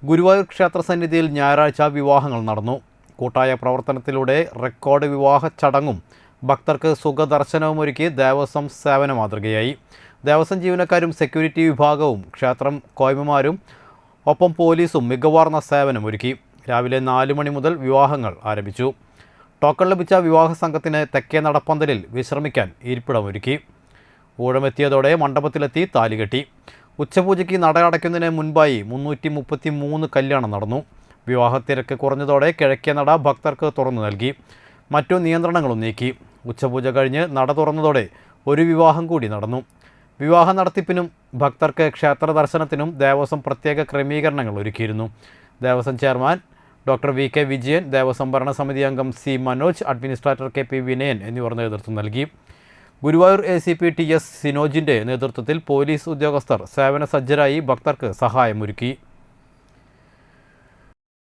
ഗുരുവായൂർ ക്ഷേത്ര സന്നിധിയിൽ ഞായറാഴ്ച വിവാഹങ്ങൾ നടന്നു. കൂട്ടായ പ്രവർത്തനത്തിലൂടെ റെക്കോർഡ് വിവാഹ ചടങ്ങും ഭക്തർക്ക് സുഖദർശനവും ഒരുക്കി ദേവസ്വം സേവന മാതൃകയായി. ദേവസ്വം ജീവനക്കാരും സെക്യൂരിറ്റി വിഭാഗവും ക്ഷേത്രം കോയ്മമാരും ഒപ്പം പോലീസും മികവാർന്ന സേവനമൊരുക്കി. രാവിലെ 4 മണി മുതൽ വിവാഹങ്ങൾ ആരംഭിച്ചു. ടോക്കൺ ലഭിച്ച വിവാഹ സംഘത്തിന് തെക്കേ നടപ്പന്തലിൽ വിശ്രമിക്കാൻ ഇരിപ്പിടമൊരുക്കി. ഊഴമെത്തിയതോടെ മണ്ഡപത്തിലെത്തി താലികെട്ടി. ഉച്ചപൂജയ്ക്ക് നട അടയ്ക്കുന്നതിന് മുൻപായി 333 കല്യാണം നടന്നു. വിവാഹത്തിരക്ക് കുറഞ്ഞതോടെ കിഴക്കേ നട ഭക്തർക്ക് തുറന്നു നൽകി. മറ്റു നിയന്ത്രണങ്ങളും നീക്കി. ഉച്ചപൂജ കഴിഞ്ഞ് നട തുറന്നതോടെ ഒരു വിവാഹം കൂടി നടന്നു. വിവാഹ നടത്തിപ്പിനും ഭക്തർക്ക് ക്ഷേത്ര ദർശനത്തിനും ദേവസ്വം പ്രത്യേക ക്രമീകരണങ്ങൾ ഒരുക്കിയിരുന്നു. Devaswom chairman doctor VK. Vijayan, Devaswom ഭരണസമിതി അംഗം C. Manoj, administrator K P. Vinayan എന്നിവർ നേതൃത്വം നൽകി. ഗുരുവായൂർ ACP TS സിനോജിൻ്റെ നേതൃത്വത്തിൽ പോലീസ് ഉദ്യോഗസ്ഥർ സേവന സജ്ജരായി ഭക്തർക്ക് സഹായമൊരുക്കി.